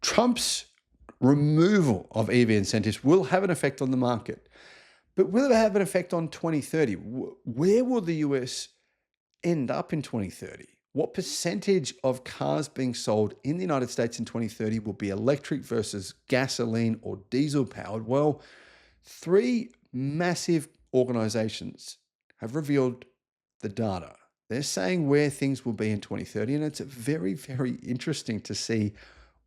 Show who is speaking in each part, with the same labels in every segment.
Speaker 1: Trump's removal of EV incentives will have an effect on the market, but will it have an effect on 2030? Where will the US end up in 2030? What percentage of cars being sold in the United States in 2030 will be electric versus gasoline or diesel powered? Well, three massive organizations have revealed the data. They're saying where things will be in 2030, and it's very, very interesting to see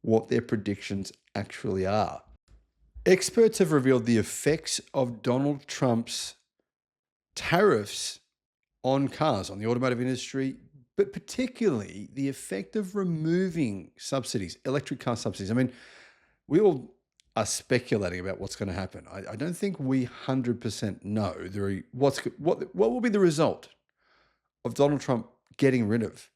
Speaker 1: what their predictions actually are. Experts have revealed the effects of Donald Trump's tariffs on cars, on the automotive industry, but particularly the effect of removing subsidies, electric car subsidies. I mean, we all are speculating about what's going to happen. I don't think we 100% know what will be the result of Donald Trump getting rid of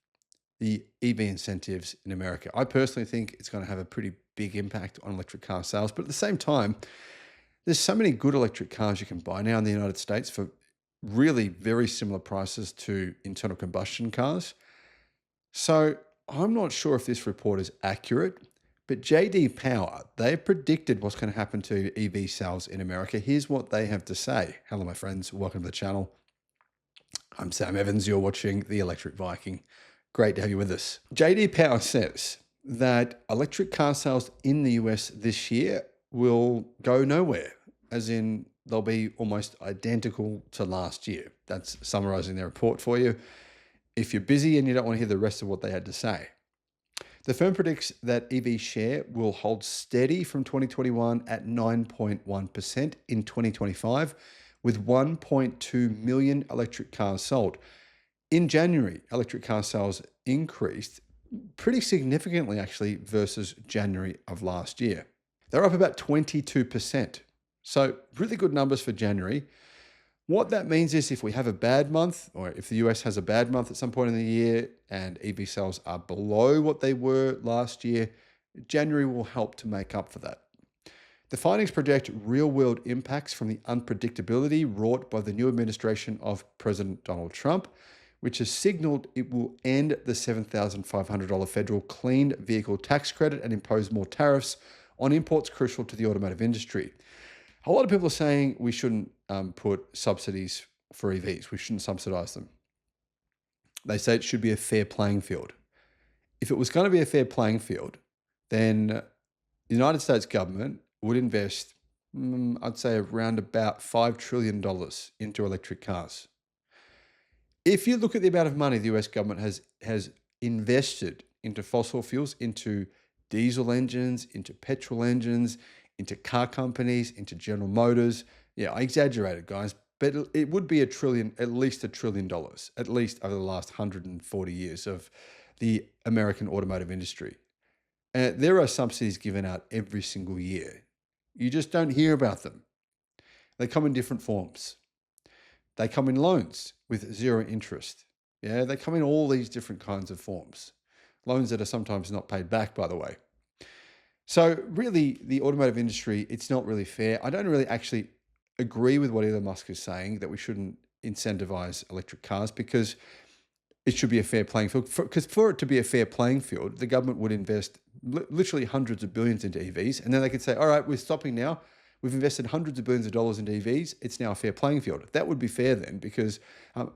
Speaker 1: the EV incentives in America. I personally think it's going to have a pretty big impact on electric car sales, but at the same time, there's so many good electric cars you can buy now in the United States for really very similar prices to internal combustion cars. So I'm not sure if this report is accurate, but JD Power, they predicted what's going to happen to EV sales in America. Here's what they have to say. Hello, my friends. Welcome to the channel. I'm Sam Evans. You're watching The Electric Viking. Great to have you with us. JD Power says that electric car sales in the US this year will go nowhere, as in they'll be almost identical to last year. That's summarizing their report for you. If you're busy and you don't want to hear the rest of what they had to say. The firm predicts that EV share will hold steady from 2021 at 9.1% in 2025, with 1.2 million electric cars sold. In January, electric car sales increased pretty significantly, actually, versus January of last year. They're up about 22%. So really good numbers for January. What that means is if we have a bad month, or if the US has a bad month at some point in the year and EV sales are below what they were last year, January will help to make up for that. The findings project real-world impacts from the unpredictability wrought by the new administration of President Donald Trump, which has signaled it will end the $7,500 federal clean vehicle tax credit and impose more tariffs on imports crucial to the automotive industry. A lot of people are saying we shouldn't put subsidies for EVs. We shouldn't subsidize them. They say it should be a fair playing field. If it was going to be a fair playing field, then the United States government would invest, I'd say, around about $5 trillion into electric cars. If you look at the amount of money the US government has invested into fossil fuels, into diesel engines, into petrol engines, into car companies, into General Motors. Yeah, I exaggerated, guys, but it would be at least $1 trillion, at least over the last 140 years of the American automotive industry. There are subsidies given out every single year. You just don't hear about them. They come in different forms. They come in loans with zero interest. Yeah, they come in all these different kinds of forms. Loans that are sometimes not paid back, by the way. So really, the automotive industry, it's not really fair. I don't really actually agree with what Elon Musk is saying, that we shouldn't incentivize electric cars, because it should be a fair playing field. Because for it to be a fair playing field, the government would invest literally hundreds of billions into EVs, and then they could say, all right, we're stopping now. We've invested hundreds of billions of dollars into EVs. It's now a fair playing field. That would be fair then, because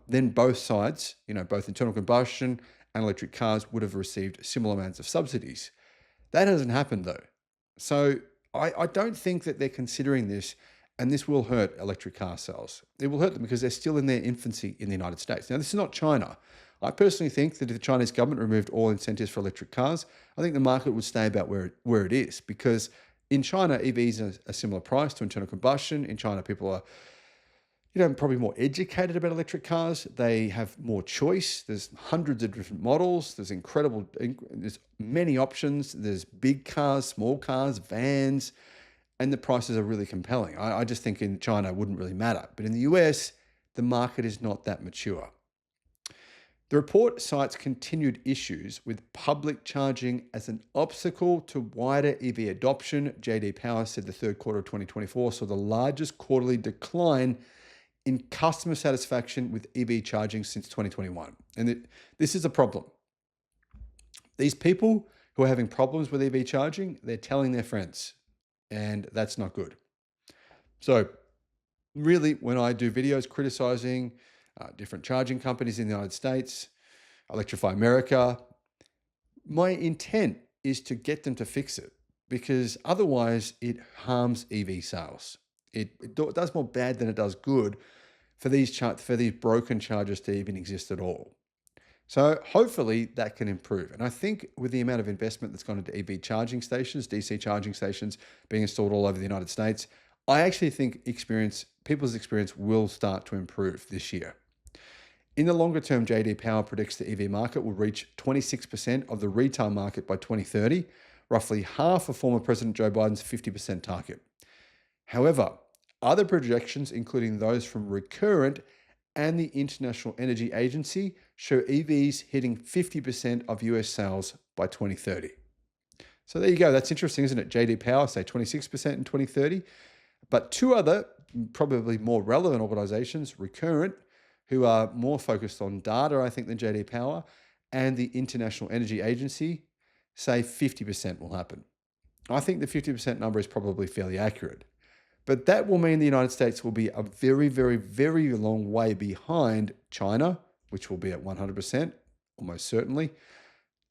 Speaker 1: then both sides, both internal combustion and electric cars would have received similar amounts of subsidies. That hasn't happened though. So I don't think that they're considering this, and this will hurt electric car sales. It will hurt them because they're still in their infancy in the United States. Now, this is not China. I personally think that if the Chinese government removed all incentives for electric cars, I think the market would stay about where it is, because in China, EVs are a similar price to internal combustion. In China, people are probably more educated about electric cars. They have more choice. There's hundreds of different models. There's many options. There's big cars, small cars, vans, and the prices are really compelling. I just think in China it wouldn't really matter. But in the US, the market is not that mature. The report cites continued issues with public charging as an obstacle to wider EV adoption. JD Power said the third quarter of 2024 saw the largest quarterly decline in customer satisfaction with EV charging since 2021. And this is a problem. These people who are having problems with EV charging, they're telling their friends, and that's not good. So, really, when I do videos criticizing different charging companies in the United States, Electrify America, my intent is to get them to fix it because otherwise it harms EV sales. It does more bad than it does good for these broken chargers to even exist at all. So hopefully that can improve. And I think with the amount of investment that's gone into EV charging stations, DC charging stations being installed all over the United States, I actually think people's experience will start to improve this year. In the longer term, JD Power predicts the EV market will reach 26% of the retail market by 2030, roughly half of former President Joe Biden's 50% target. However, other projections, including those from Recurrent and the International Energy Agency, show EVs hitting 50% of US sales by 2030. So there you go. That's interesting, isn't it? JD Power say 26% in 2030. But two other, probably more relevant organizations, Recurrent, who are more focused on data, I think, than JD Power, and the International Energy Agency, say 50% will happen. I think the 50% number is probably fairly accurate. But that will mean the United States will be a very, very, very long way behind China, which will be at 100%, almost certainly,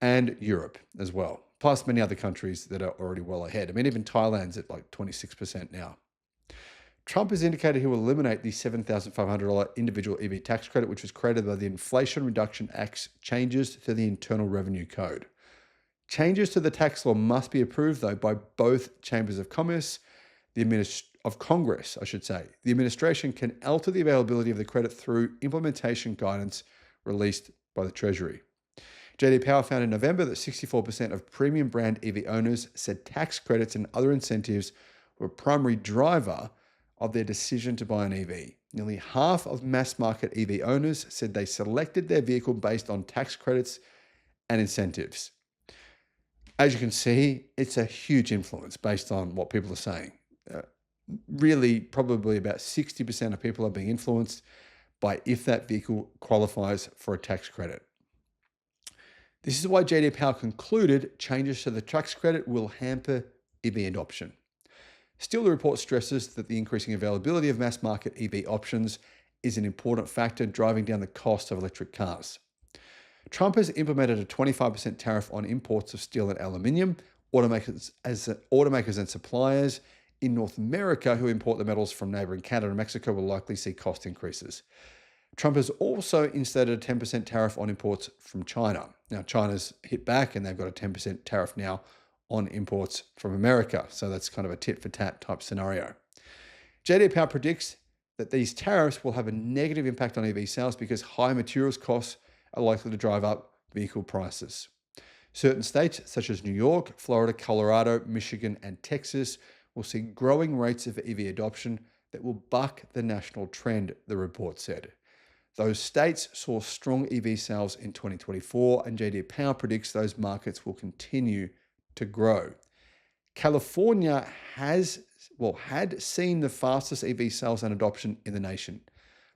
Speaker 1: and Europe as well, plus many other countries that are already well ahead. I mean, even Thailand's at like 26% now. Trump has indicated he will eliminate the $7,500 individual EV tax credit, which was created by the Inflation Reduction Act's changes to the Internal Revenue Code. Changes to the tax law must be approved, though, by both chambers of commerce, of Congress, I should say. The administration can alter the availability of the credit through implementation guidance released by the Treasury. JD Power found in November that 64% of premium brand EV owners said tax credits and other incentives were a primary driver of their decision to buy an EV. Nearly half of mass market EV owners said they selected their vehicle based on tax credits and incentives. As you can see, it's a huge influence based on what people are saying. Really, probably about 60% of people are being influenced by if that vehicle qualifies for a tax credit. This is why JD Power concluded changes to the tax credit will hamper EV adoption. Still, the report stresses that the increasing availability of mass market EV options is an important factor driving down the cost of electric cars. Trump has implemented a 25% tariff on imports of steel and aluminium. Automakers and suppliers in North America who import the metals from neighboring Canada and Mexico will likely see cost increases. Trump has also instated a 10% tariff on imports from China. Now, China's hit back and they've got a 10% tariff now on imports from America. So that's kind of a tit for tat type scenario. JD Power predicts that these tariffs will have a negative impact on EV sales because high materials costs are likely to drive up vehicle prices. Certain states, such as New York, Florida, Colorado, Michigan, and Texas, will see growing rates of EV adoption that will buck the national trend, the report said. Those states saw strong EV sales in 2024, and JD Power predicts those markets will continue to grow. California had seen the fastest EV sales and adoption in the nation,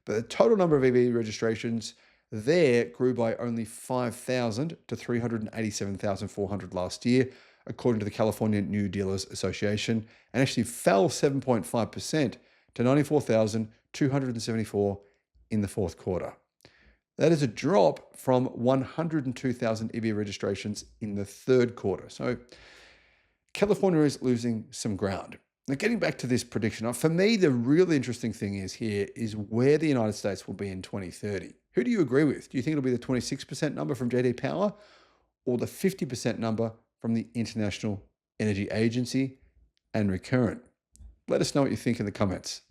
Speaker 1: but the total number of EV registrations there grew by only 5,000 to 387,400 last year, according to the California New Dealers Association, and actually fell 7.5% to 94,274 in the fourth quarter. That is a drop from 102,000 EV registrations in the third quarter. So California is losing some ground. Now, getting back to this prediction, for me, the really interesting thing is where the United States will be in 2030. Who do you agree with? Do you think it'll be the 26% number from JD Power or the 50% number from the International Energy Agency and Recurrent? Let us know what you think in the comments.